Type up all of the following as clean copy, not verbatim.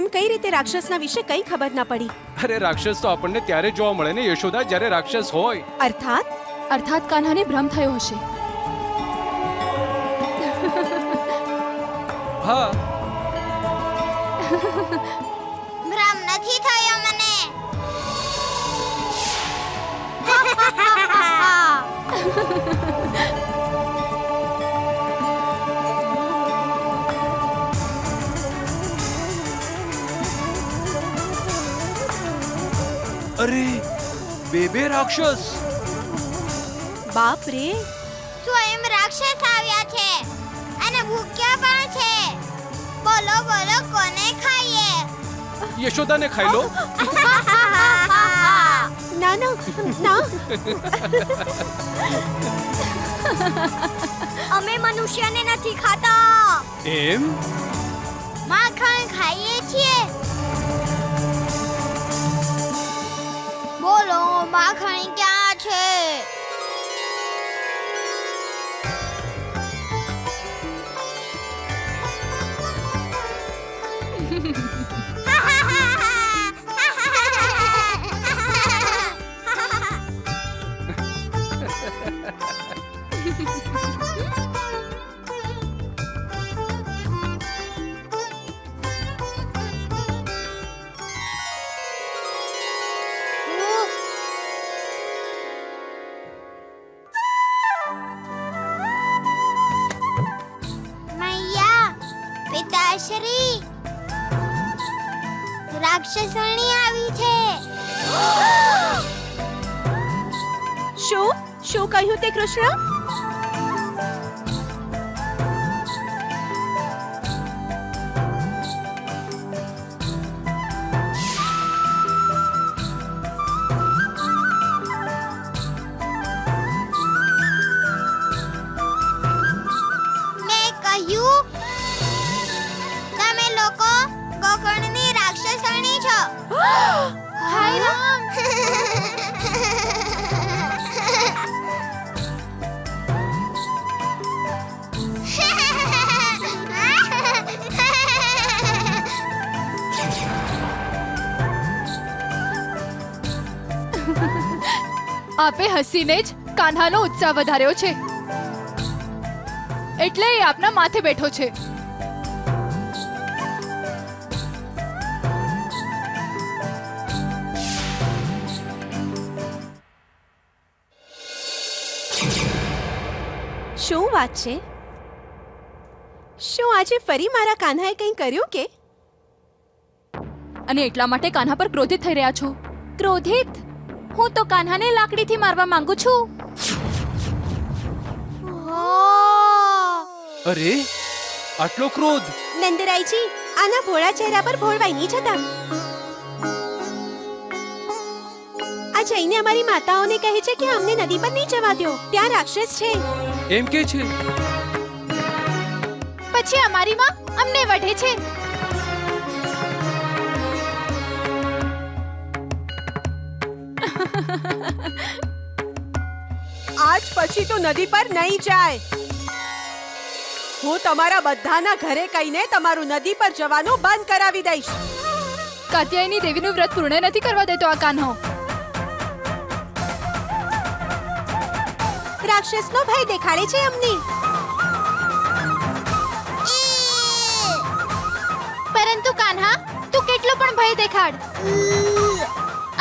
એમ કઈ રીતે રાક્ષસના વિશે કઈ ખબર ના પડી? અરે રાક્ષસ તો આપણને ત્યારે જોવા મળે ને યશોદા, જ્યારે રાક્ષસ હોય. અર્થાત કાન્હાને ભ્રમ થયો હશે. હા, ભ્રમ નથી થયો મને. અરે બે રાક્ષસ. બાપ રે, સ્વયં રાક્ષસ આવ્યા છે અને ભૂખ્યા પણ છે. બોલો બોલો કોને ખાઈએ? યશોદાને ખાઈ લો. ના ના ના. અમે મનુષ્યને નથી ખાતા. એમ? માખણ ખાઈએ છીએ. બોલો માખણ ક્યાં છે? મૈયા, પિતાશ્રી, રાક્ષસણી આવી છે. શું કહ્યું તે કૃષ્ણ? મેં કહ્યું તમે લોકો ગોકર્ણની રાક્ષસણી છો. હાય રામ. આપે હસીને જ કાન્હાનો ઉત્સાહ વધાર્યો છે, એટલે એ આપના માથે બેઠો છે. શું વાત છે? શું આજે ફરી મારા કાન્હાએ કંઈ કર્યું કે? અને એટલા માટે કાન્હા પર ક્રોધિત થઈ રહ્યા છો? ક્રોધિત? હું તો કાન્હાને લાકડીથી મારવા માંગુ છું. અરે આટલો ક્રોધ! નંદરાયજી, આના ભોળા ચહેરા પર ભોળવાઈ નહીં જતા. આ જઈને અમારી માતાઓને કહે છે કે અમને નદી પર નહીં જવા દો, ત્યાં રાક્ષસ છે. એમ કે છે? પછી અમારી માં અમને વઢે છે. આજ પછી તો નદી પર નહીં જાય. હું તમારા બધાના ઘરે કહીને તમારું નદી પર જવાનું બંધ કરાવી દઈશ. કાત્યાયની દેવીનું વ્રત પૂર્ણ નથી કરવા દેતો આ કાન્હો. રાક્ષસનો ભય દેખાડે છે અમને. પરંતુ કાન્હા, તું કેટલો પણ ભય દેખાડ,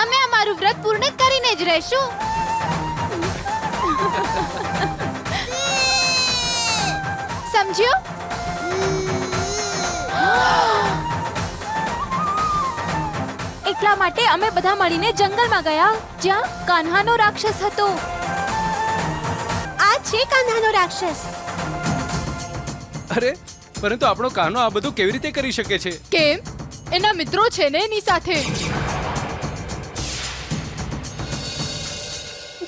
અમે અમારું વ્રત પૂર્ણ કરીને જ રહેશું. સમજ્યો? એટલા માટે અમે બધા મળીને જંગલમાં ગયા, જ્યાં કાન્હાનો રાક્ષસ હતો. આ છે કાન્હાનો રાક્ષસ. અરે પરંતુ આપણો કાનો આ બધું કેવી રીતે કરી શકે છે? કેમ? એના મિત્રો છે ને એની સાથે.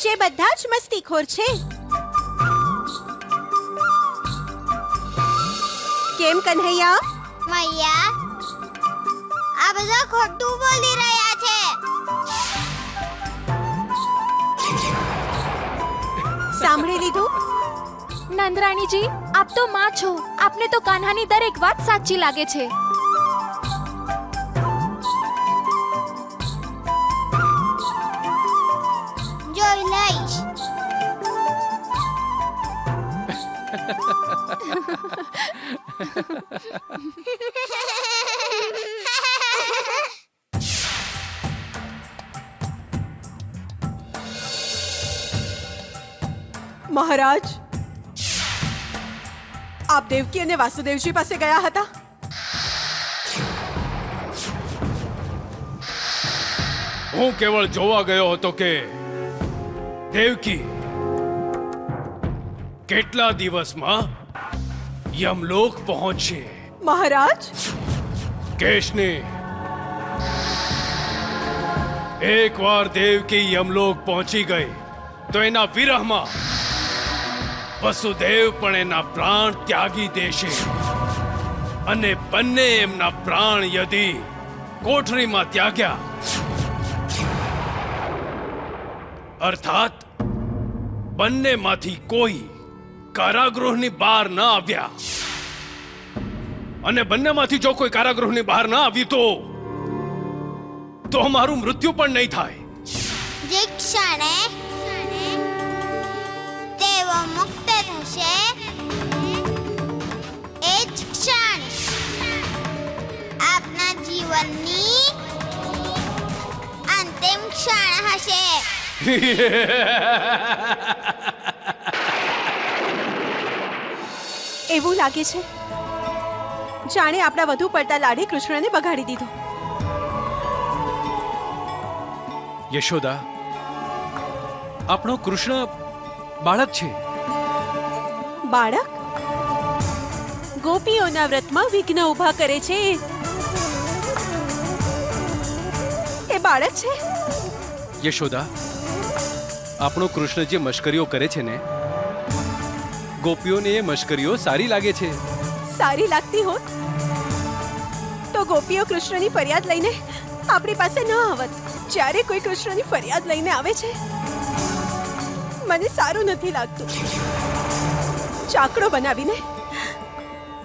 જે બધા જ મસ્તીખોર છે. કેમ કન્હૈયા? મૈયા, આ બધા ખોટું બોલી રહ્યા છે. સાંભળી લીધું? નંદરાણીજી, આપ તો માં છો, આપને તો કાન્હાની દરેક વાત સાચી લાગે છે. મહારાજ, આપ દેવકી અને વાસુદેવજી પાસે ગયા હતા? હું કેવળ જોવા ગયો હતો કે દેવકી કેટલા દિવસમાં યમલોક પહોંચશે. મહારાજ, કેશની એકવાર દેવકી યમલોક પહોંચી ગઈ તો એના વિરહમાં વસુદેવ પણ એના પ્રાણ ત્યાગી દેશે અને બંને એમના પ્રાણ યદી કોઠરીમાં ત્યાગ્યા અર્થાત બંનેમાંથી કોઈ કારાગૃહની બહાર ન આવ્યા અને બંનેમાંથી જો કોઈ કારાગૃહની બહાર ન આવ્યું તો અમારું મૃત્યુ પણ નહીં થાય. જે ક્ષણે તેઓ મુક્ત થશે એ જ ક્ષણ આપના જીવનની અંતિમ ક્ષણ હશે. એવું લાગે છે જાણે આપણા વધુ પડતા લાડે કૃષ્ણને બગાડી દીધો. યશોદા, આપણો કૃષ્ણ બાળક છે. બાળક? ગોપીઓના વ્રતમાં વિઘ્ન ઊભા કરે છે એ બાળક છે? યશોદા, આપણો કૃષ્ણ જે મશ્કરીઓ કરે છે ને, ગોપીઓને એ મશ્કરીઓ સારી લાગે છે. સારી લાગતી હોત તો ગોપીઓ કૃષ્ણની ફરિયાદ લઈને આપણી પાસે ન આવત. જ્યારે કોઈ કૃષ્ણની ફરિયાદ લઈને આવે છે મને સારું નથી લાગતું. ચાકડો બનાવીને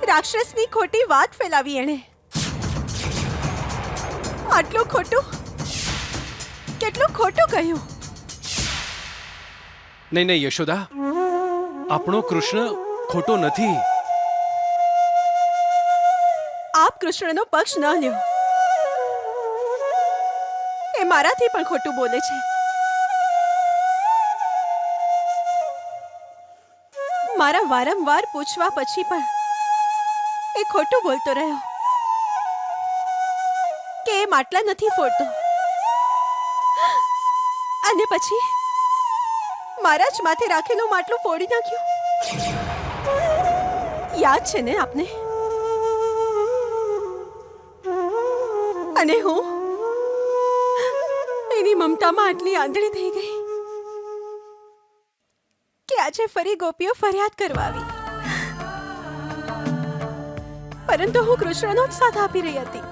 રાક્ષસની ખોટી વાત ફેલાવી એણે. આટલું ખોટું, કેટલું ખોટું કહ્યું. નહીં નહીં યશોદા, આપણો કૃષ્ણ ખોટો નથી. આપ કૃષ્ણનો પક્ષ ન લ્યો. એ મારાથી પણ ખોટું બોલે છે. મારા વારંવાર પૂછવા પછી પણ એ ખોટું બોલતો રહ્યો કે એ માટલા નથી ફોડતો, અને પછી મારા જ માથે રાખેલું માટલું ફોડી નાખ્યું. યાદ છે ને આપને? અને હું એની મમતામાં આટલી આંધળી થઈ ગઈ કે આજે ફરી ગોપીઓ ફરિયાદ કરવા આવી. પરંતુ હું કૃષ્ણનો જ સાથ આપી રહી હતી.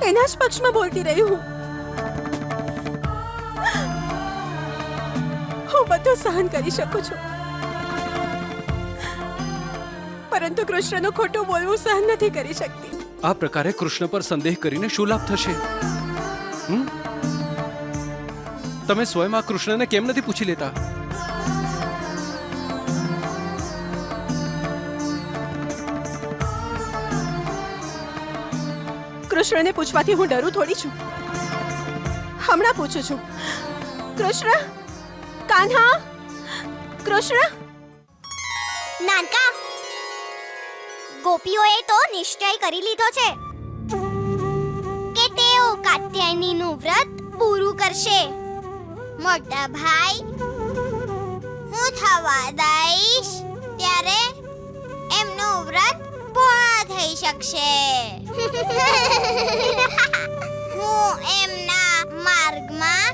એના જ પક્ષમાં બોલતી રહી હું. હું બધું સહન કરી શકું છું, પરંતુ કૃષ્ણનું ખોટું બોલવું સહન નથી કરી શકતી. આ પ્રકારે કૃષ્ણ પર સંદેહ કરીને શું લાભ થશે? તમે સ્વયં આ કૃષ્ણને કેમ નથી પૂછી લેતા? કૃષ્ણને પૂછવાથી હું ડરું થોડી છું. હમણાં પૂછું છું. કૃષ્ણ, કાન્હા, કૃષ્ણ. નાનકા, ગોપીઓએ તો નિશ્ચય કરી લીધો છે કે તેઓ કાત્યાયનીનું વ્રત પૂરું કરશે. મોટા ભાઈ, હું થવા દઈશ ત્યારે એમનું વ્રત પૂર્ણ થઈ શકશે. હું એમના માર્ગમાં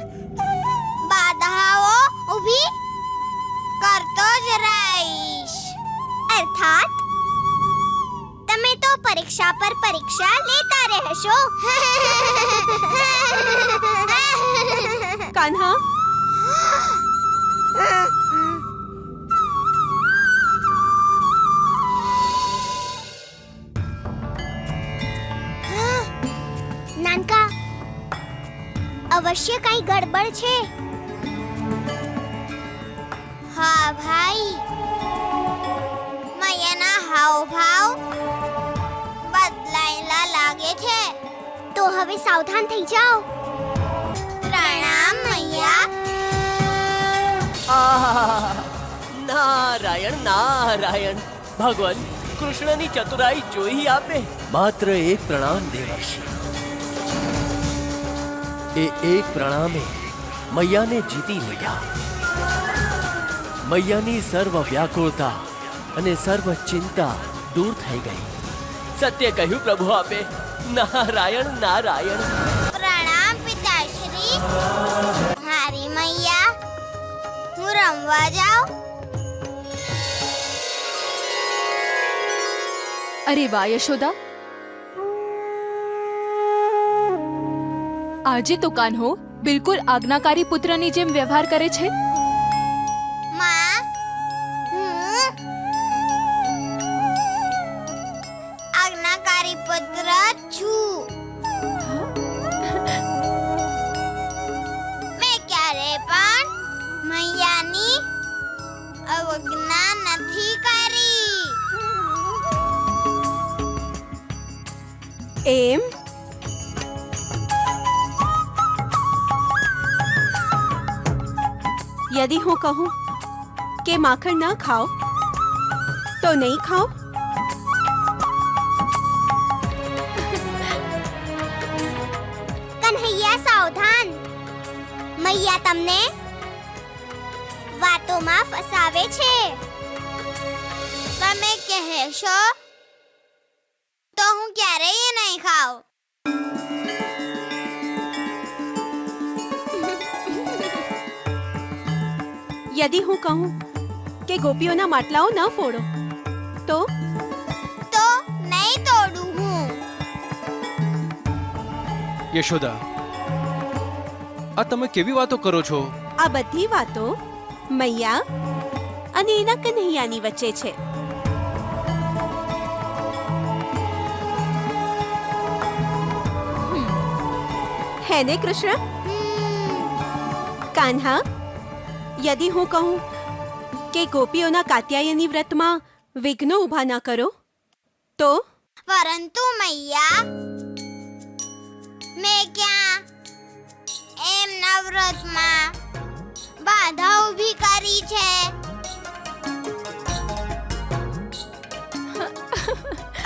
બાધાઓ ઊભી કરતો જ રહીશ. અર્થાત તમે તો પરીક્ષા પર પરીક્ષા લેતા રહેશો. કાન્હા, નાનકા, અવશ્ય કઈ ગડબડ છે. હા વાહ ભાઈ, મૈયાના હાવભાવ બદલાયેલા લાગે છે. તો હવે સાવધાન થઈ જાઓ. પ્રણામ મૈયા. આહ! નારાયણ નારાયણ, ભગવાન કૃષ્ણની ચતુરાઈ જોઈ આપે. માત્ર એક પ્રણામ દેવર્ષિ. એ એક પ્રણામે મૈયાને જીતી લીધા. મૈયાની સર્વ વ્યાકુળતા અને સર્વ ચિંતા દૂર થઈ ગઈ. સત્ય કહ્યું પ્રભુ આપે. નારાયણ નારાયણ. પ્રણામ પિતાશ્રી. મારી મૈયા, હું રમવા જાઉં? અરે વાહ યશોદા, આજે તો કાન્હો બિલકુલ આજ્ઞાકારી પુત્રની જેમ વ્યવહાર કરે છે. માં, હું આજ્ઞાકારી પુત્ર છું. મેં ક્યારે પણ મૈયાની અવજ્ઞા નથી કરી. એમ? यदि હું કહું કે માખણ ના ખાઓ તો નહીં ખાઓ? કન્હૈયા સાવધાન, મૈયા તમને વાતોમાં ફસાવે છે. તમે કહેશો તો હું ક્યારેય નહીં ખાઉં. यदि હું કહું કે ગોપીઓના માટલાઓ ન ફોડો તો? તો નહીં તોડું હું. યશોદા, આ તમે કેવી વાતો કરો છો? આ બધી વાતો મૈયા અને એના કન્હૈયાની વચ્ચે છે. હે ને કૃષ્ણ? કાન્હા, यदि હું કહું કે ગોપીઓના કાત્યાયની વ્રતમાં વિઘ્નો ઊભા ના કરો તો? પરંતુ મૈયા, મેં ક્યાં એમના વ્રતમાં બાધા ઊભી કરી છે?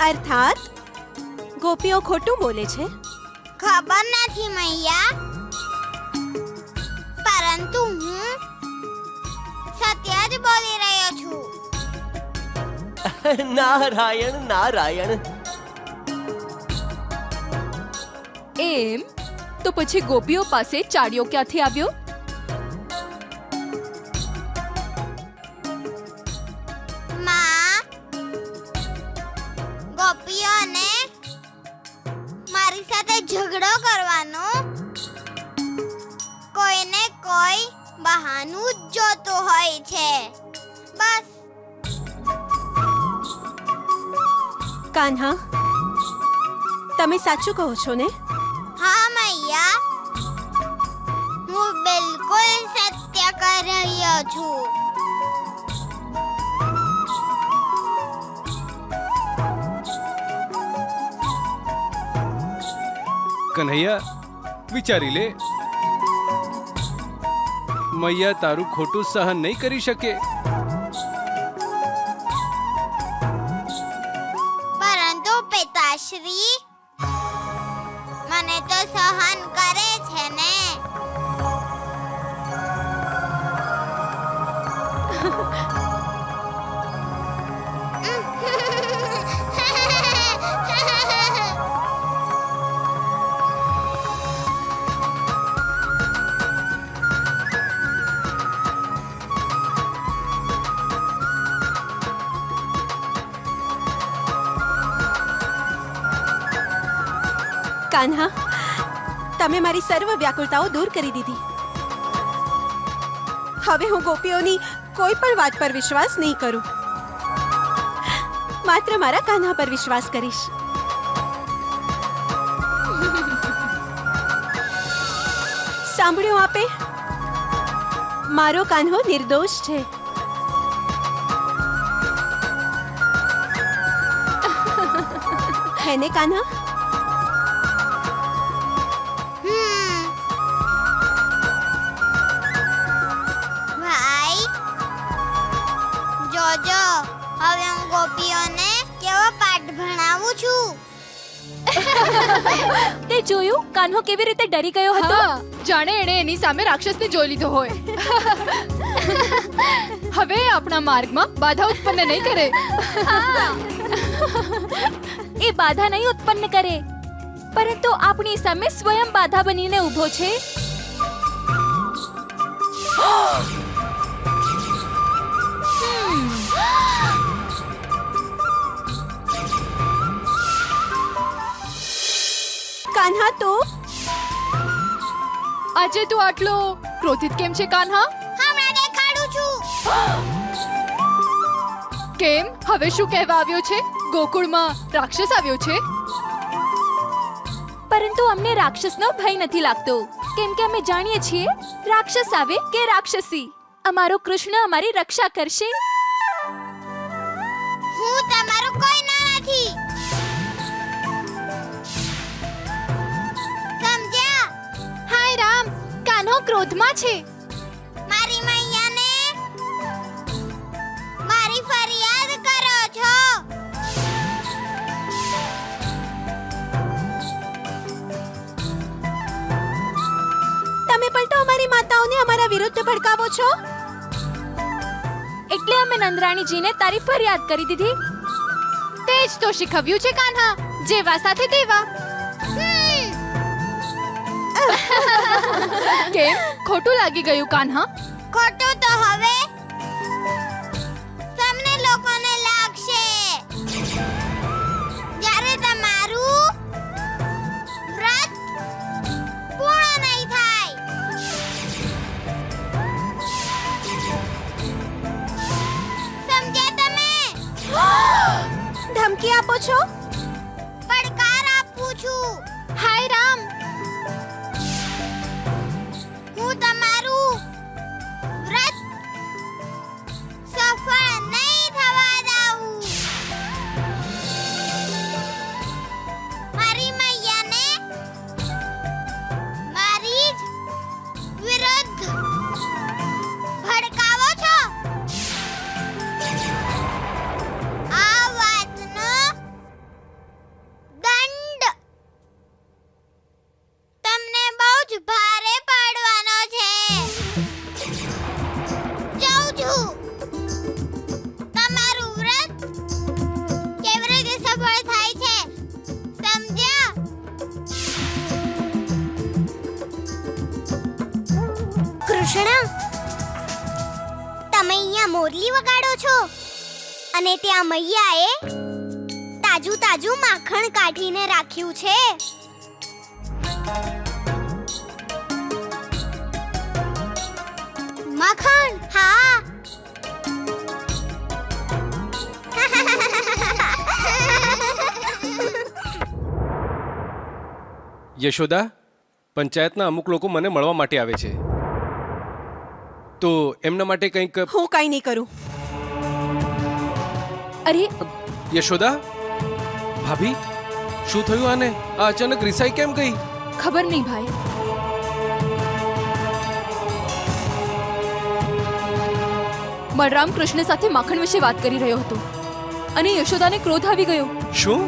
અર્થાત ગોપીઓ ખોટું બોલે છે? ખબર નથી મૈયા, પરંતુ હું સત્ય જ બોલી રહ્યો છું. નારાયણ નારાયણ. એમ? તો પછી ગોપીઓ પાસે ચાડિયો ક્યાંથી આવ્યો? માં, ગોપીઓને મારી સાથે ઝઘડો કરવાનો કોઈને કોઈ બહાનું જ જોતું હોય છે. બસ. કાન્હા, તમે સાચું કહો છો ને? હા મૈયા, હું બિલકુલ સત્ય કહી રહ્યો છું. કન્હૈયા, વિચારી લે. મૈયા તારું ખોટું સહન નહીં કરી શકે. પરંતુ પિતાશ્રી, મને તો સહન કરે છે ને. કાન્હા, તમે મારી સર્વ વ્યાકુળતાઓ દૂર કરી દીધી. હવે હું ગોપીઓની કોઈ પણ વાત પર વિશ્વાસ નહીં કરું. માત્ર મારા કાન્હા પર વિશ્વાસ કરીશ. સાંભળ્યું આપે? મારો કાન્હો નિર્દોષ છે. હે ને કાન્હા? ભાઈ જોજો, હવે હું ગોપીઓને કેવો પાઠ ભણાવું છું. તે જોયું કાન્હો કેવી રીતે ડરી ગયો હતો? હા, જાણે એણે એની સામે રાક્ષસને જોઈ લીધો હોય. હવે આપણા માર્ગમાં બાધા ઉત્પન્ન નહીં કરે. એ બાધા નહીં ઉત્પન્ન કરે, પરંતુ આપણી સામે સ્વયં બાધા બનીને ઊભો છે. કાન્હા તો આજે તું આટલો ક્રોધિત કેમ છે કાન્હા? હમણાં દેખાડું છું. કેમ? હવે શું કહેવા આવ્યો છે? ગોકુળમાં રાક્ષસ આવ્યો છે? પરંતુ અમને રાક્ષસનો ભય નથી લાગતો, કેમ કે અમે જાણીએ છીએ રાક્ષસ આવે કે રાક્ષસી, અમારો કૃષ્ણ અમારી રક્ષા કરશે. હું તમારો કોઈ ના નથી. સમજ્યા? હાય રામ, કાન્હો ક્રોધમાં છે. મારી મૈયાને મારી ફરિયાદ કરો છો. તમે પણ તો અમારી માતાઓને અમારા વિરુદ્ધ ભડકાવો છો. એટલે અમે નંદરાણીજીને તારી ફરિયાદ કરી દીધી. તે જ તો શીખવ્યું છે કાન્હા, જેવા સાથે તેવા. કેમ? ખોટું લાગી ગયું કાન્હા? ખોટું તો હવે તમને લોકોને લાગશે જ્યારે તમારું વ્રત પૂર્ણ નહીં થાય. સમજ્યા તમે? ધમકી આપો છો? પડકાર આપું છું. હાય રામ, હું તમારું વ્રત સફળ નહીં થવા દઉં. મારી મૈયાને મારી જ વિરુદ્ધ ભડકાવો છો. આ વાતનો દંડ તમને બહુ જ ભારે પાડવાનો છે. જાઉં છું. તમારું વ્રત કેવી રીતે સફળ થાય છે સમજ્યા? કૃષ્ણ, તમે અહીંયા મોરલી વગાડો છો અને ત્યાં મૈયાએ તાજું તાજું માખણ કાઢીને રાખ્યું છે. માખણ? હા. યશોદા, પંચાયતના અમુક લોકો મને મળવા માટે આવે છે, તો એમના માટે કંઈક. હું કાંઈ નહીં કરું. અરે યશોદા, ભાભી, શું થયું આને? આ અચાનક રિસાઈ કેમ ગઈ? ખબર નહીં ભાઈ. બલરામ કૃષ્ણ સાથે માખણ વિશે વાત કરી રહ્યો હતો અને યશોદાને ક્રોધ આવી ગયો. શું?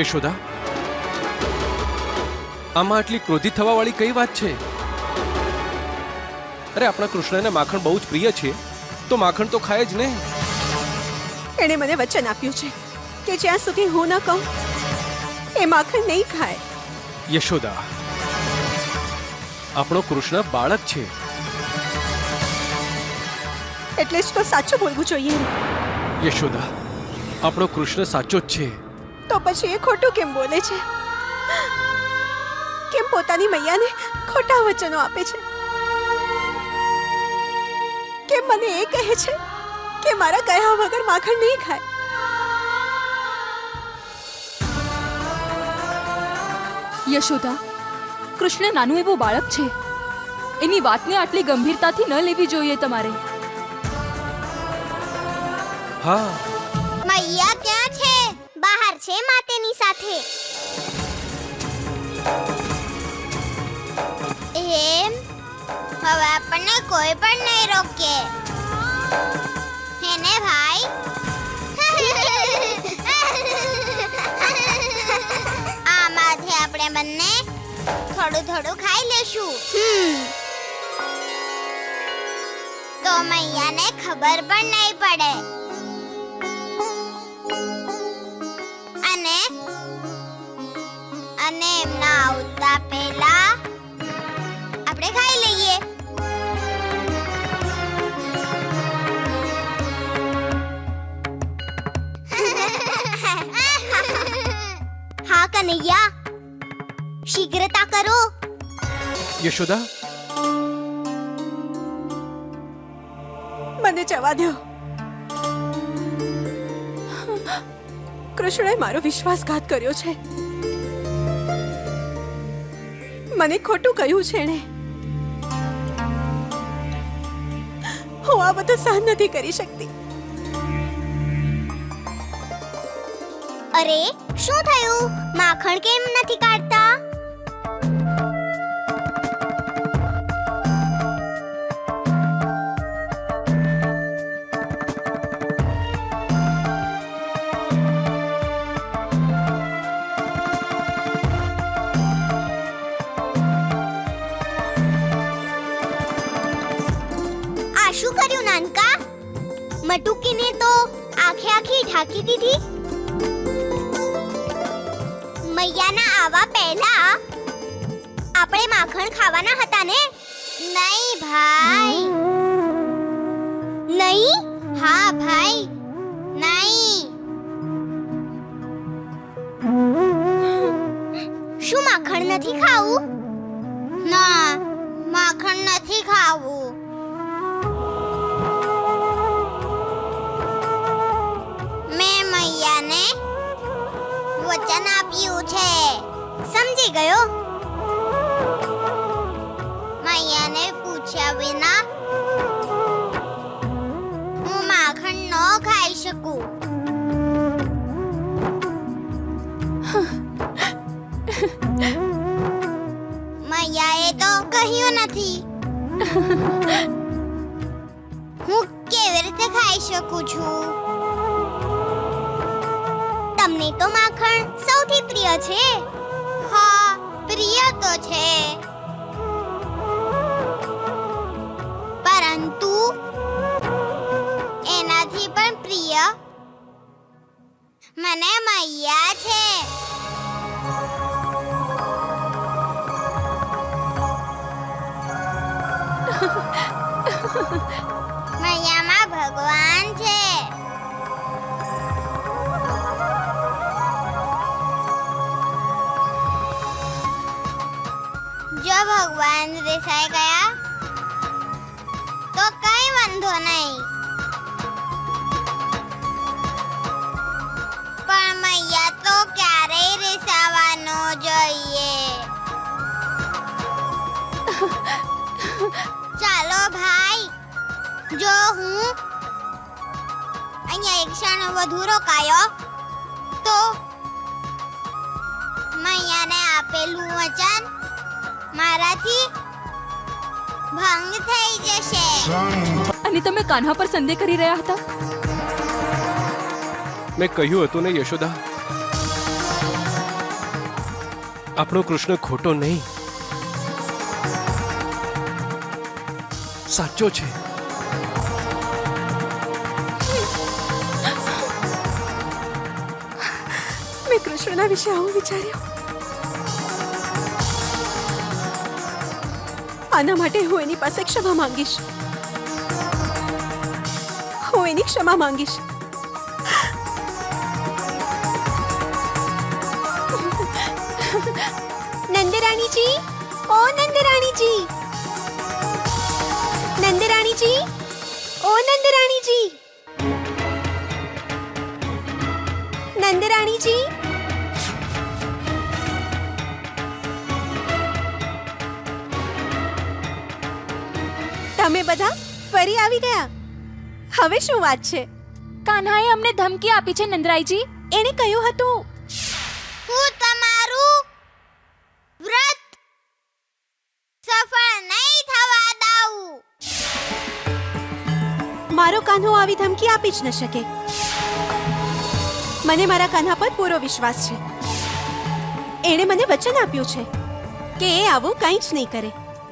યશોદા, આમાં આટલી ક્રોધિત થવા વાળી કઈ વાત છે? અરે, આપણા કૃષ્ણને માખણ બહુ જ પ્રિય છે, તો માખણ તો ખાય જ ને. એણે મને વચન આપ્યું છે કે જ્યાં સુધી હું ન કહું એ માખણ નહીં ખાય. યશોદા, આપણો કૃષ્ણ બાળક છે. એટલે જ તો સાચું બોલવું જોઈએ. યશોદા, આપણો કૃષ્ણ સાચો જ છે. તો પછી એ ખોટું કેમ બોલે છે? કેમ પોતાની મૈયાને ખોટા વચનો આપે છે? કેમ મને એ કહે છે કે મારા કહ્યા વગર માખણ નહીં ખાય? યશોદા, કૃષ્ણ નાનું એવું બાળક છે, એની વાતને આટલી ગંભીરતાથી ન લેવી જોઈએ તમારે. હા, મૈયા ક્યાં છે? બહાર છે માતેની સાથે. એમ હવે આપણને કોઈ પણ નહીં રોકે. હેને ભાઈ? આમાંથી આપણે બંને થોડું થોડું ખાઈ લેશું. તો મૈયાને ખબર પણ નહીં પડે. અને એમના આવતા પહેલા આપણે ખાઈ લઈએ. હા કનૈયા, શીઘ્રતા કરો. યશોદા, મને જવા દો. કૃષ્ણએ મારો વિશ્વાસઘાત કર્યો છે. મને ખોટું કહ્યું છે એણે. હું આ બધું સહન નથી કરી શકતી. અરે શું થયું? માખણ કેમ નથી કાઢતા? આ શું કર્યું નાનકા? મટુકીને તો આખે આખી ઢાંકી દીધી. મૈયાના આવા પહેલા આપણે માખણ ખાવાના હતા ને? નહીં ભાઈ. નહીં? હા ભાઈ, નહીં. શું માખણ નથી ખાવું? ના, માખણ નથી ખાવું. મેં મૈયાને વચન આપ્યું છે. સમજી ગયો? મૈયાને પૂછ્યા વિના હું માખણ ન ખાઈ શકું. મૈયાએ તો કહ્યું નથી. હું કેવી રીતે ખાઈ શકું છું? તમને તો માખણ સૌથી પ્રિય છે. હા, પ્રિય તો છે, પરંતુ એનાથી પણ પ્રિય મને મૈયા છે. મૈયામાં ભગવાન છે. જો ભગવાન રિસાઈ ગયા તો કઈ વાંધો નહીં, પણ મૈયા તો ક્યારેય રિસાવા ન જોઈએ. ચાલો ભાઈ, જો હું અહીંયા એક ક્ષણ વધુ રોકાયો તો મૈયાને આપેલું વચન મારાથી ભંગ થઈ જશે. અને તમે કાન્હા પર સંદેહ કરી રહ્યા હતા? મેં કહ્યું હતું ને યશોદા, આપણો કૃષ્ણ ખોટો નહીં, સાચો છે. મેં કૃષ્ણના વિશે આવું વિચાર્યું. આના માટે હું એની પાસે ક્ષમા માંગીશ. હું એની ક્ષમા માંગીશ. નંદરાણીજી, ઓ નંદરાણીજી, નંદરાણીજી, ઓ નંદરાણીજી, નંદરાણીજી. તમે બધા ફરી આવી ગયા. હવે શું વાત છે? કાન્હાએ અમને ધમકી આપી છે નંદરાયજી. એણે કહ્યું હતું હું તમારું વ્રત સફળ નહીં થવા દઉં. મારો કાન્હો આવી ધમકી આપી જ ન શકે. મને મારા કાન્હા પર પૂરો વિશ્વાસ છે. એણે મને વચન આપ્યું છે કે એ આવું કંઈ જ નહીં કરે.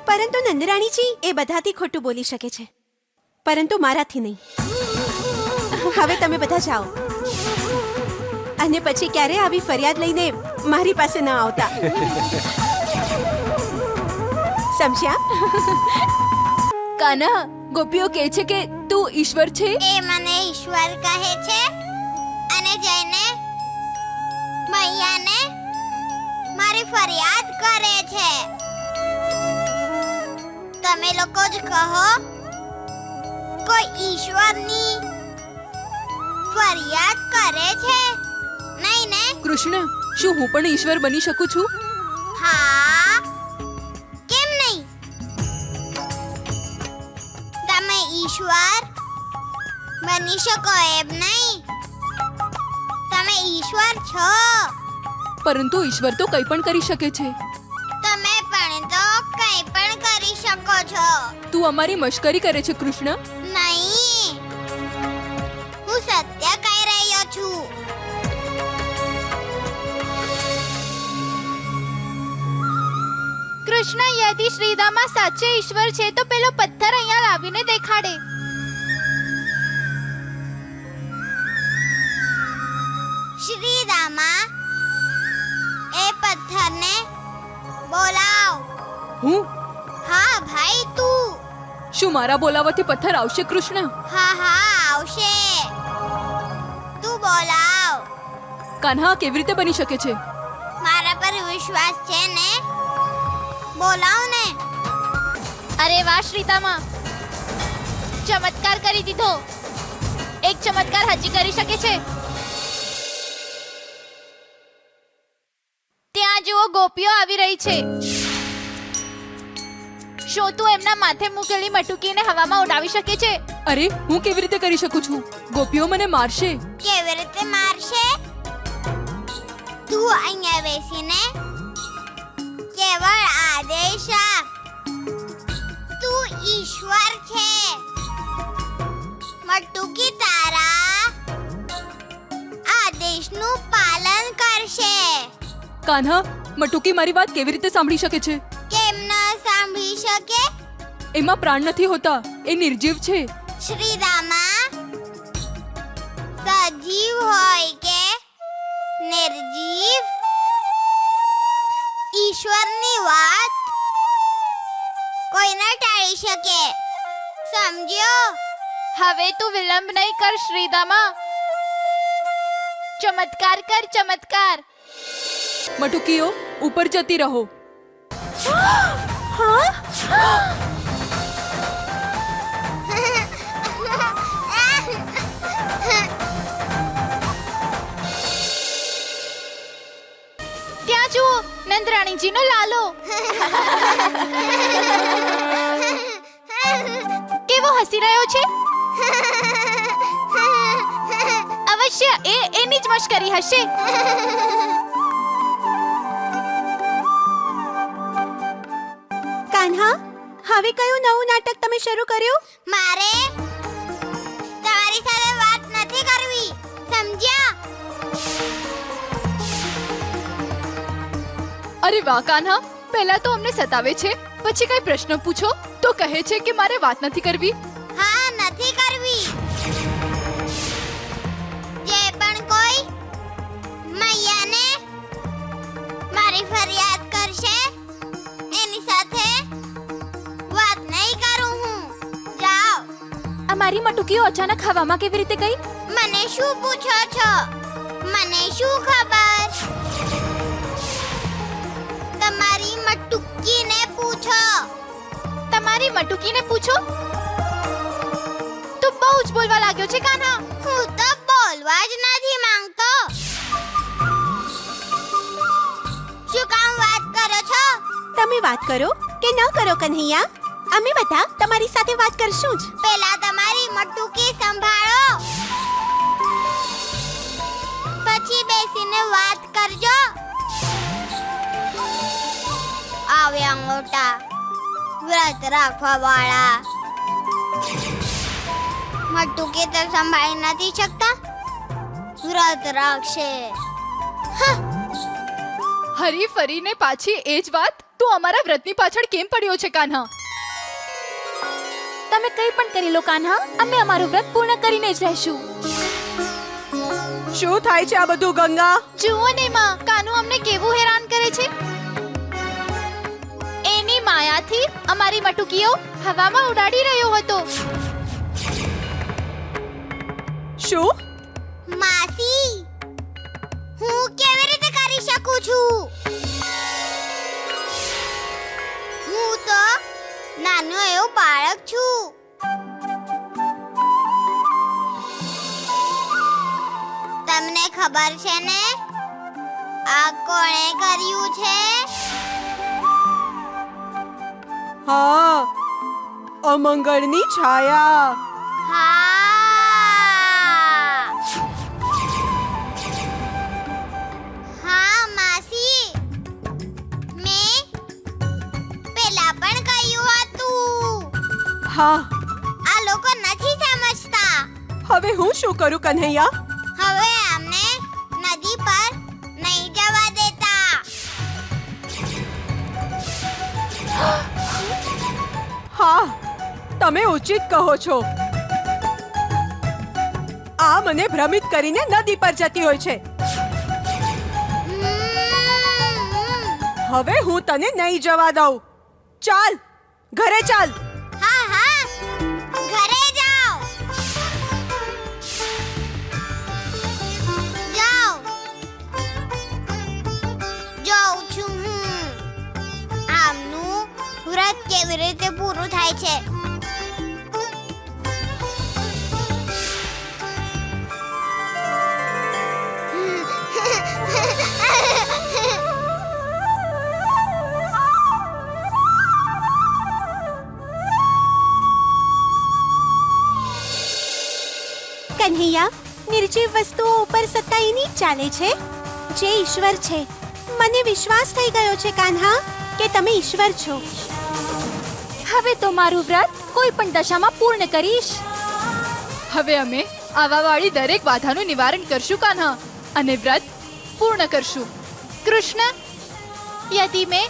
પરંતુ નંદરાણીજી એ બધાથી ખોટું બોલી શકે છે, પરંતુ મારાથી નહીં. હવે તમે બધા જાઓ અને પછી ક્યારે આવી ફરિયાદ લઈને મારી પાસે ન આવતા. સમજ્યા? કાન્હા, ગોપીઓ કહે છે કે તું ઈશ્વર છે. એ મને ઈશ્વર કહે છે અને જઈને મૈયાને મારી ફરિયાદ કરે છે. તમે લોકો જ કહો, કોઈ ઈશ્વરની ફરિયાદ કરે છે નહીં ને? કૃષ્ણ, શું હું પણ ઈશ્વર બની શકું છું? હા, કેમ નહીં? તમે ઈશ્વર બની શકો એમ નહીં. તમે ઈશ્વર છો. પરંતુ ઈશ્વર તો કંઈ પણ કરી શકે છે. તમે પણ તો કંઈ પણ કરી શકો છો. તું અમારી મશ્કરી કરે છે કૃષ્ણ. નહીં, હું સત્ય કહી રહ્યો છું. કૃષ્ણ, યદિ શ્રીદામા સાચે ઈશ્વર છે તો પેલો પથ્થર અહીંયા લાવીને દેખાડે. શ્રીદામા, એ પથ્થરને બોલાવ. હું? હા ભાઈ, તું. શું મારા બોલાવાથી પથ્થર આવશે કૃષ્ણ? હા, આવશે. તું બોલાવ. કાન્હા કેવી રીતે બની શકે છે? મારા પર વિશ્વાસ છે ને? બોલાવ ને. અરે વાહ શ્રીદામા, ચમત્કાર કરી દીધો. એક ચમત્કાર હજી કરી શકે છે. ત્યાં જુઓ, ગોપીઓ આવી રહી છે. શું તું એમના માથે મૂકેલી મટુકીને હવામાં ઉડાવી શકે છે? અરે, હું કેવી રીતે કરી શકું છું? ગોપીઓ મને મારશે. કેવી રીતે મારશે? તું અહીંયા બેસીને કેવળ આદેશ આપ. તું ઈશ્વર છે. મટુકી તારા આદેશનું પાલન કરશે. કાન્હા, મટુકી મારી વાત કેવી રીતે સાંભળી શકે છે? કેમ ન સાંભળી શકે? એમાં પ્રાણ નથી હોતા, એ નિર્જીવ છે. શ્રીદામા, સજીવ હોય કે નિર્જીવ, ઈશ્વરની વાત કોઈ ન ટાળી શકે. સમજ્યો? હવે તું વિલંબ નહીં કર શ્રીદામા. ચમત્કાર કર, ચમત્કાર. મટુકીઓ, ઉપર જતી રહો. ત્યાં જુઓ, નંદરાણીજીનો લાલો. કેવો હસી રહ્યો છે. અવશ્ય એની જ મશ્કરી હશે. કાન્હા, હવે કયું નવું નાટક તમે શરૂ કર્યું? મારે તમારી સાથે વાત નથી કરવી. સમજ્યા? અરે વાહ કાન્હા, પહેલા તો અમને સતાવે છે, પછી કઈ પ્રશ્ન પૂછો તો કહે છે કે મારે વાત નથી કરવી. હા, નથી કરવી. જે પણ કોઈ મૈયાને મારી ફરિયાદ કરશે એની સાથે વાત નહીં કરું હું. જાઓ. અમારી મટુકીઓ અચાનક હવામાં કેવી રીતે ગઈ? મને શું પૂછો છો? મને શું ખબર? તમારી મટુકીને પૂછો. તમારી મટુકીને પૂછો. તું બહુ જ બોલવા લાગ્યો છે કાન્હા. હું તો બોલવા જ નથી માંગતો. શું કામ વાત કરો છો? તમે વાત કરો કે ન કરો કન્હૈયા, અમે બધા તમારી સાથે વાત કરશું જ. પેલા તમારી મટુકી સંભાળો. પછી બેસીને વાત કરજો. આવ્યા મોટા વ્રત રાખવા વાળા. મટ્ટુ કે તો સંભાળી નથી શકતા, વ્રત રાખશે. હરી ફરીને પાછી એ જ વાત. તું અમારા વ્રતની પાછળ કેમ પડ્યો છે કાન્હા? તમે કંઈ પણ કરી લો કાન્હા, અમે અમારું વ્રત પૂર્ણ કરીને જ રહેશું. શું થાય છે આ બધું ગંગા? જુઓ ને માં, કાનુ અમને કેવું હેરાન કરે છે. એની માયાથી અમારી મટુકીઓ હવામાં ઉડાડી રહ્યો હતો. શું? માસી, હું કેવી રીતે કરી શકું છું? હું તો નાનો એવો બાળક છું. તમને ખબર છે ને આ કોણે કર્યું છે? હા, અમંગળની છાયા. હા માસી, મેં પેલા પણ કહ્યું હતું. હા, આ લોકો નથી સમજતા. હવે હું શું કરું કન્હૈયા? હવે અમને નદી પર નહીં જવા દેતા. હા, તમે ઉચિત કહો છો. આ મને ભ્રમિત કરીને નદી પર જતી હોય છે. હવે હું તને નહીં જવા દઉં. ચાલ, ઘરે ચાલ. હા હા, ઘરે જાઓ. જાઓ. જાઉં છું હું. આમનું વ્રત કેવી રીતે પૂરું થાય છે? કન્હૈયા, નિર્જીવ વસ્તુઓ ઉપર સત્તા એની જ ચાલે છે જે ઈશ્વર છે. મને વિશ્વાસ થઈ ગયો છે કાન્હા કે તમે ઈશ્વર છો. હવે તો મારું વ્રત કોઈ પણ દશામાં પૂર્ણ કરીશ. હવે અમે આવાવાળી દરેક બાધાનું નિવારણ કરશું કાન્હા, અને વ્રત પૂર્ણ કરશું. કૃષ્ણ, યદિ મેં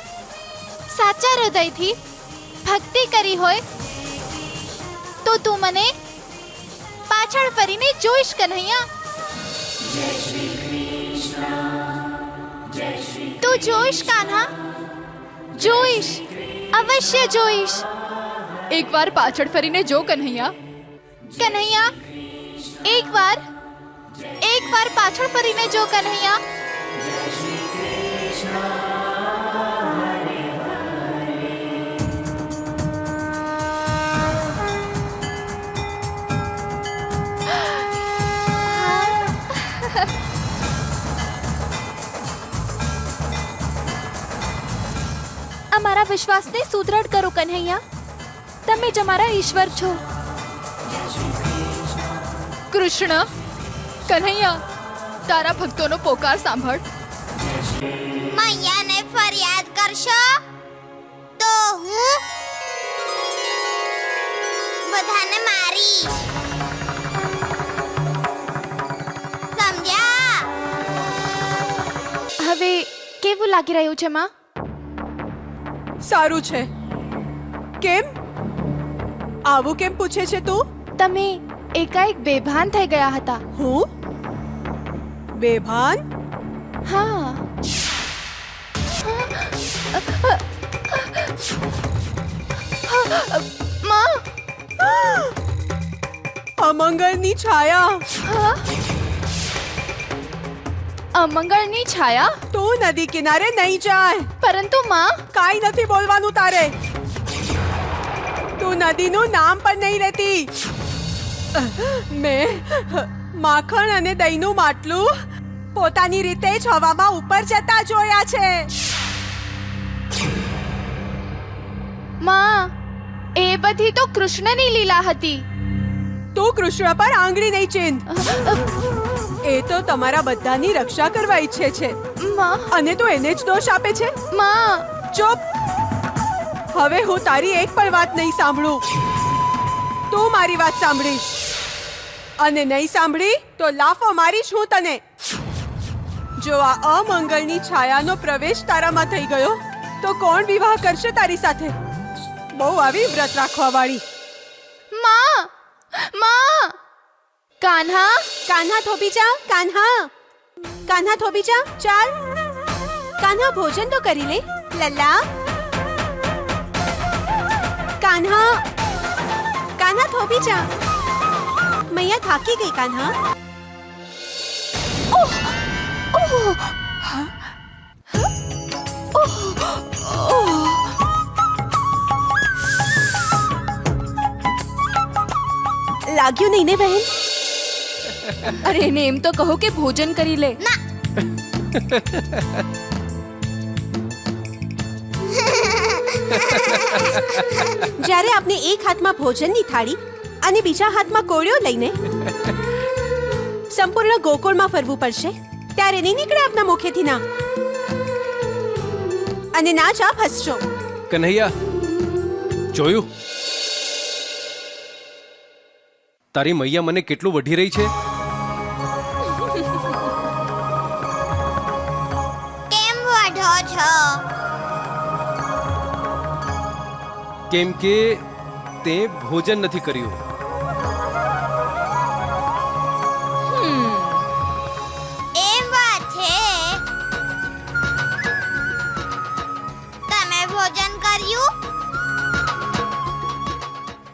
સાચા હૃદયથી ભક્તિ કરી હોય તો તું મને પાછળ ફરીને જોઈશ કન્હૈયા. તું જોઈશ કાન્હા, જોઈશ, અવશ્ય જોઈશ. એકવાર પાછળ ફરીને જો કન્હૈયા. કન્હૈયા, એકવાર પાછળ ફરીને જો કન્હૈયા. અમારા વિશ્વાસને સુદૃઢ કરો કન્હૈયા. તમે જ અમારા ઈશ્વર છો. કૃષ્ણ, કન્હૈયા, તારા ભક્તોનો પોકાર સાંભળ. મૈયાને ફરિયાદ કરશો તો હું બધાને મારીશ. સમજ્યા? હવે કેવું લાગી રહ્યું છે માં? સારું છે. કેમ? આવું કેમ પૂછે છે તું? તમે એકાએક બેભાન થઈ ગયા હતા. હું બેભાન? હા. માં, અમંગળની છાયા. હા? અમંગળની છાયા? તું નદી કિનારે નહીં જાય. પરંતુ માં, કાઈ નથી બોલવાનું તારે. તું નદીનું નામ પણ નહીં લેતી. મેં માખણ અને દહીંનું માટલું પોતાની રીતે જ હવામાં ઉપર જતા જોયા છે. માં, એ બધી તો કૃષ્ણની લીલા હતી. તું કૃષ્ણ પર આંગળી નહીં ચીંધ. એ તો તમારા બધાની રક્ષા કરવા ઈચ્છે છે માં અને તું એને જ દોષ આપે છે. માં ચૂપ. હવે હું તારી એક પણ વાત નહીં સાંભળું. તું મારી વાત સાંભળીશ અને નહીં સાંભળી તો લાફો મારીશ હું તને. જો આ અમંગળની છાયાનો પ્રવેશ તારામાં થઈ ગયો તો કોણ વિવાહ કરશે તારી સાથે? બહુ આવી વ્રત રાખવા વાળી. માં માં કાન્હા કાન્હા થોભી જા. કાન્હા કાન્હા થોભી જા. ચાલ કાન્હા, ભોજન તો કરી લે. લલ્લા કાન્હા, કાન્હા થોભી જા. મૈયા થાકી ગઈ કાન્હા. લાગ્યું નહીં ને બહેન? અરે એને એમ તો કહો કે ભોજન કરી લે. જ્યારે આપણે એક હાથમાં ભોજનની થાળી અને બીજા હાથમાં કોળિયો લઈને સંપૂર્ણ ગોકુળમાં ફરવું પડશે ત્યારે નહીં નીકળે આપના મુખેથી ના. અને ના જ આપ હસશો. કન્હૈયા, જોયું તારી મૈયા મને કેટલું વઢી રહી છે? કેમ વઢો છો? કેમ કે તે ભોજન નથી કર્યું. એમ વાત છે. તમે ભોજન કર્યું?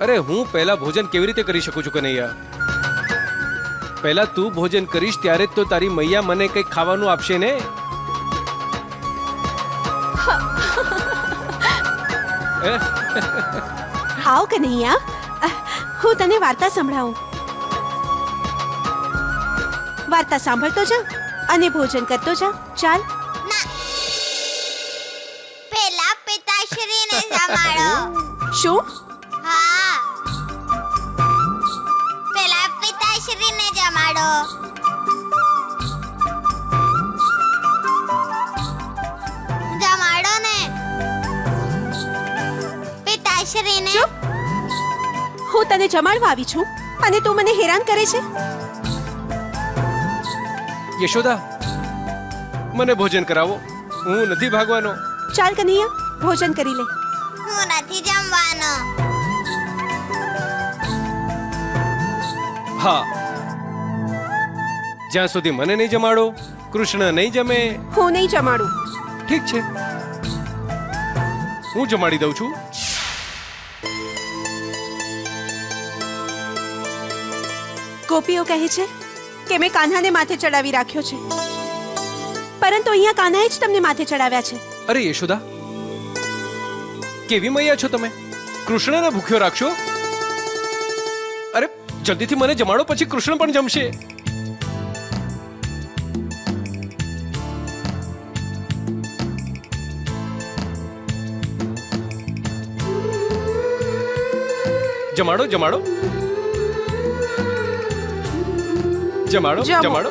અરે હું પહેલા ભોજન કેવી રીતે કરી શકું છું કન્હૈયા? પહેલા તું ભોજન કરીશ ત્યારે જ તો તારી મૈયા મને કંઈક ખાવાનું આપશે ને. આવ કન્હૈયા, હું તને વાર્તા સંભળાવું. વાર્તા સાંભળતો જા અને ભોજન કરતો જા. ચાલ. ના. પેલા પિતાશ્રીને જમાડો. શું? હા. પેલા પિતાશ્રીને જમાડો. જમાડો ને. પિતાશ્રીને. ચૂપ. હું તને જમાડવા આવી છું અને તું મને હેરાન કરે છે. યશોદા, મને ભોજન કરાવો. હું નથી ભાગવાનો. ચાલ કન્હૈયા, ભોજન કરી લે. હું નથી જમવાનો. હા, જ્યાં સુધી મને નહીં જમાડો, કૃષ્ણ નહીં જમે. હું નહીં જમાડું. ઠીક છે, હું જમાડી દઉં છું. ગોપીઓ કહે છે કે મેં કાન્હાને માથે ચડાવી રાખ્યો છે, પરંતુ અહીંયા કાન્હાએ જ તમને માથે ચડાવ્યા છે. અરે યશોદા, કેવી મૈયા છો તમે? કૃષ્ણને ભૂખ્યો રાખશો? અરે જલ્દીથી મને જમાડો, પછી કૃષ્ણ પણ જમશે. જમાડો જમાડો જમાડો જમો. જમાડો.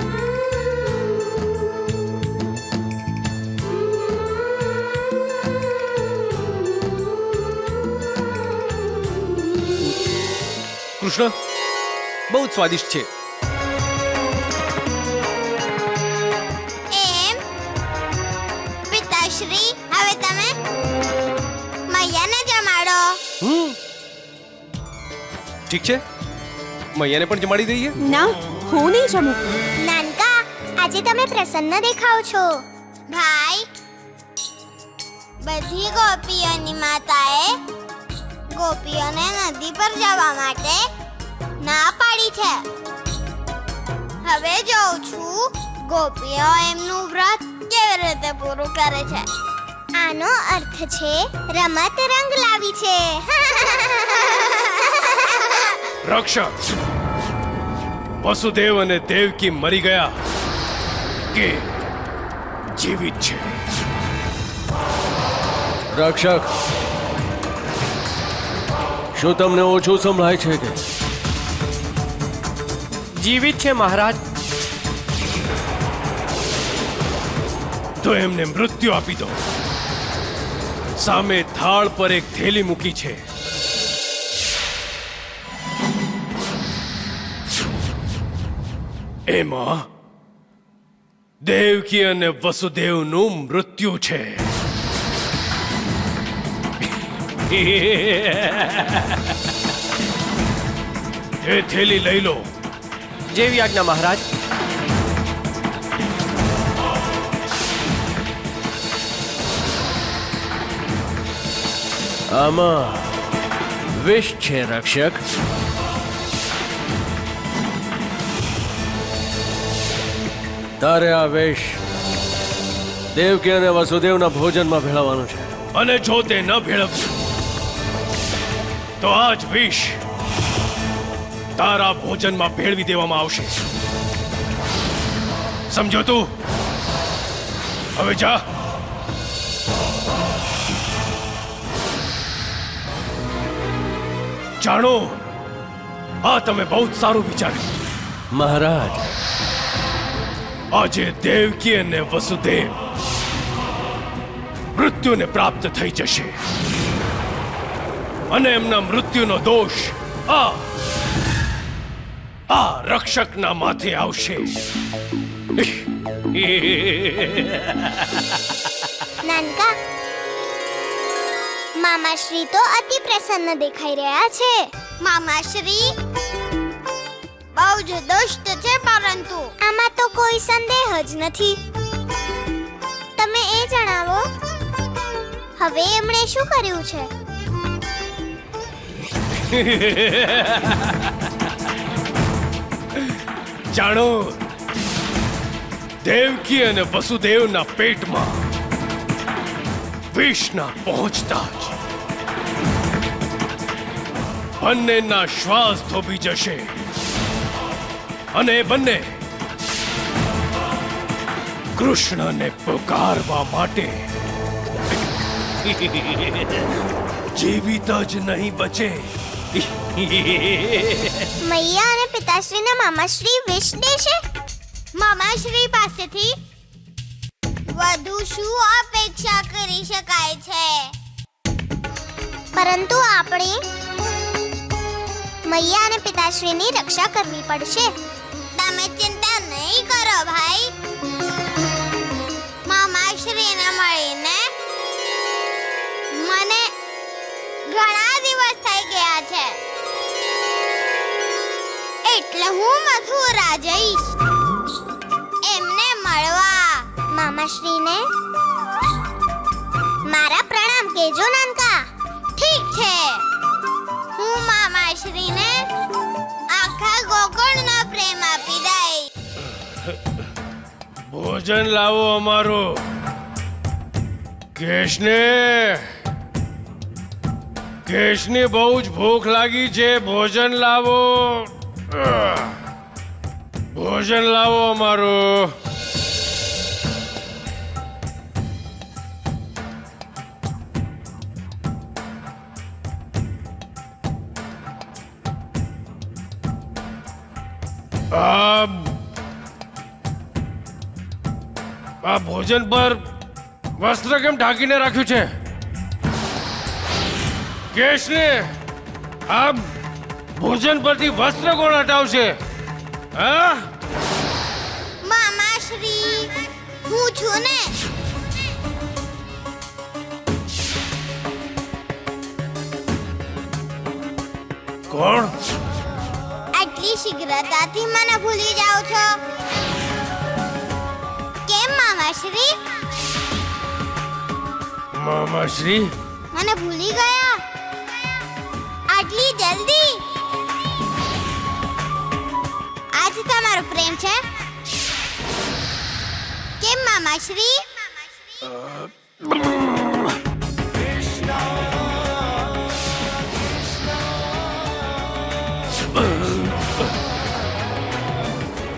કૃષ્ણ બહુ જ સ્વાદિષ્ટ છે. એમ? પિતાશ્રી, હવે તમે મૈયાને જમાડો. ઠીક છે, મૈયાને પણ જમાડી દઈએ. ના, હું નહીં જમું. નાનકા, આજે તમે પ્રસન્ન દેખાવ છો. ભાઈ, બધી ગોપીઓની માતાએ ગોપીઓને નદી પર જવા માટે ના પાડી છે. હવે જોઉં છું ગોપીઓ એમનું વ્રત કેવી રીતે પૂરું કરે છે. આનો અર્થ છે રમત રંગ લાવી છે. રક્ષક, વસુદેવ અને દેવકી મરી ગયા કે જીવિત છે? રક્ષક, શું તમને ઓછું સંભળાય છે કે? જીવિત છે મહારાજ. તો એમને મૃત્યુ આપી દો. સામે થાળ પર એક થેલી મૂકી છે. એમાં દેવકી અને વસુદેવનું મૃત્યુ છે. એ થેલી લઈ લો. જેવી આજ્ઞા મહારાજ. આમાં વિષ છે રક્ષક. તારે આ વિષ દેવકી અને વસુદેવના ભોજનમાં ભેળવવાનું છે. અને જો તે ન ભેળવશે તો આ જ વિષ તારા ભોજનમાં ભેળવી દેવામાં આવશે. સમજો તું? હવે જા. જાણો, આ તમે બહુ જ સારું વિચાર્યું. મહારાજ, આજે દેવકી અને વસુદેવ મૃત્યુને પ્રાપ્ત થઈ જશે અને એમના મૃત્યુનો દોષ આ રક્ષકના માથે આવશે. નાનકા, મામાશ્રી તો અતિ પ્રસન્ન દેખાઈ રહ્યા છે. મામાશ્રી બહુ જ દુષ્ટ છે, પરંતુ આમાં તો કોઈ સંદેહ જ નથી. તમે એ જણાવો, હવે એમણે શું કર્યું છે? જાણો, દેવકી અને વસુદેવના પેટમાં વિષના પહોંચતા જ બંનેના શ્વાસ થોભી જશે અને એ બંને કૃષ્ણને પુકારવા માટે જીવિત જ નહીં બચે. મૈયા અને પિતાશ્રીના મામાશ્રી વિષ દેશે? મામાશ્રી પાસેથી વધુ શું અપેક્ષા કરી શકાય છે? પરંતુ આપણે મૈયા અને પિતાશ્રીની રક્ષા કરવી પડશે. તમે ચિંતા નહીં કરો ભાઈ. મામાશ્રીને મળીને મને ઘણા દિવસ થઈ ગયા છે, એટલે હું મથુરા જઈશ એમને મળવા. મામાશ્રીને મારા પ્રણામ કહેજો નાનકા. ઠીક છે, હું મામાશ્રીને આખા ગોકુળનો પ્રેમ આપી દઈશ. ભોજન લાવો અમારું. કેશને બહુ જ ભૂખ લાગી છે. ભોજન લાવો. ભોજન લાવો અમારું. આ ભોજન પર વસ્ત્ર કેમ ઢાંકીને રાખ્યું છે? કેશને આ ભોજન પરથી વસ્ત્ર કોણ હટાવશે? હા, મામાશ્રી, હું છું ને. કોણ? આટલી શીઘ્રતાથી મને ભૂલી જાઓ છો કેમ મામાશ્રી? મામાશ્રી મને ભૂલી ગયા આટલી જલ્દી? આજ તમારો પ્રેમ છે કેમ મામાશ્રી?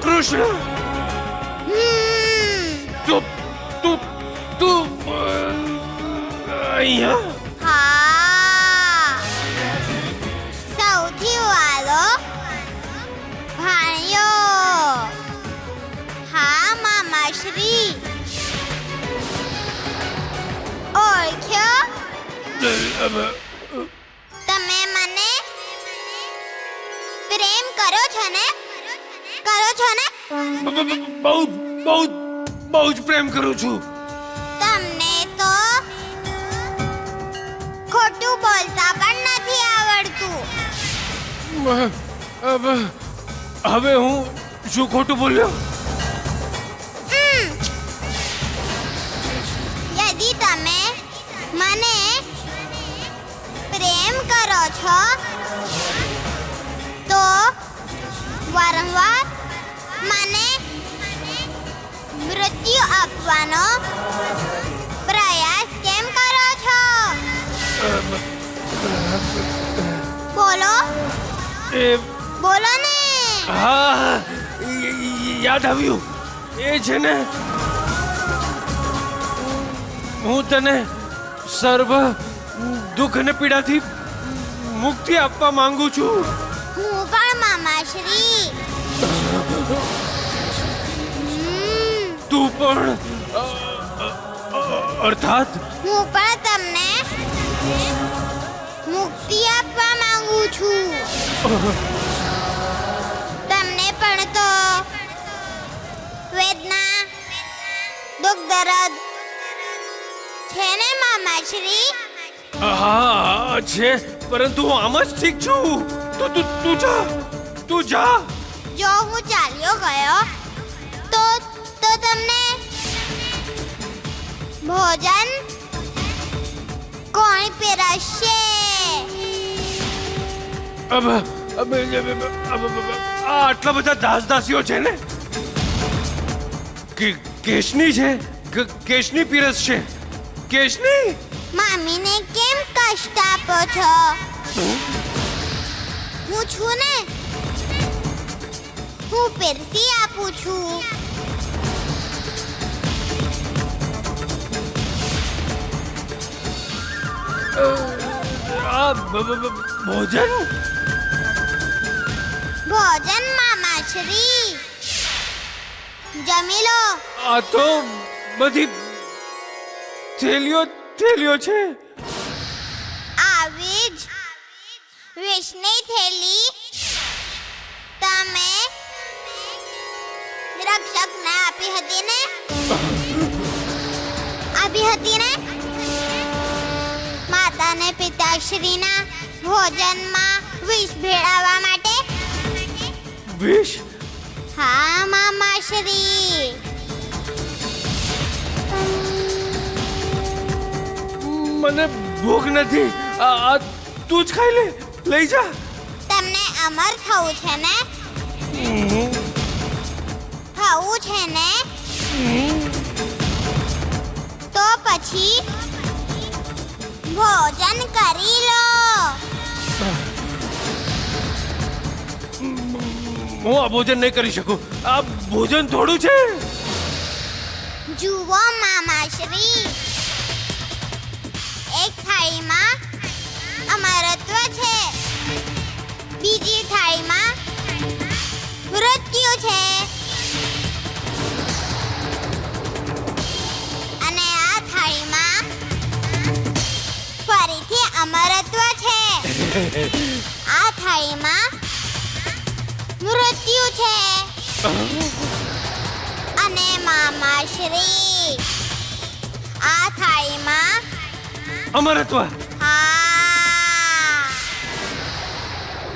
કૃષ્ણ, તું અહીંયા? હા, સૌથી વાલો ભાણ્યો. હા મામાશ્રી, તમે મને પ્રેમ કરો છો ને? બહુ બહુ બહુ જ પ્રેમ કરું છું. તમને તો ખોટું બોલતા પણ નથી આવડતું. હવે હું શું ખોટું બોલ્યો? યદિ તમે મને પ્રેમ કરો છો તો વારંવાર મને મૃત્યુ આપવાનો પ્રયાસ કેમ કરો છો? બોલો બોલો ને. હા, યાદ આવ્યું. એ છે ને, હું તને સર્વ દુઃખ અને પીડાથી મુક્તિ આપવા માંગુ છું. હું પણ મામાશ્રી. તું પણ અર્થાત હું પણ તમને મુક્તિ આપવા માંગુ છું. તમને પણ તો વેદના દુઃખ દર્દ છે ને મામાશ્રી? હા છે, પરંતુ હું આમ જ ઠીક છું. તું જા. જો હું ચાલ્યો ગયો તો તમને ભોજન કોણ પીરસશે? આટલા બધા દાસદાસીઓ છે ને, કેશની છે, કેશની પીરસ છે. કેશની મામીને કેમ કષ્ટ આપો છો? હું છું ને, હું પીરસી આપું છું. ભોજન મામાશ્રી, જમી લો. આ તો બધી થેલીઓ છે. આવી જ વિષની થેલી તમે રક્ષકને આપી હતી ને? માતાને પિતાશ્રીના ભોજનમાં વિષ ભેળવવા માટે. વિષ? હા મામાશ્રી. મને ભૂખ નથી. આ તું જ ખાઈ લે. લઈ જા. તમને અમર થવું છે ને? તો પછી ભોજન કરી લો. હું આ ભોજન નહીં કરી શકું. આ ભોજન થોડું છે. જુઓ મામાશ્રી, એક થાળીમાં અમરત્વ છે, બીજી થાળીમાં મૃત્યુ છે, અને આ થાળીમાં ફરીથી અમરત્વ છે. આ થાળીમાં મૃત્યુ છે. અને મામાશ્રી, આ થાળીમાં અમરત્વ.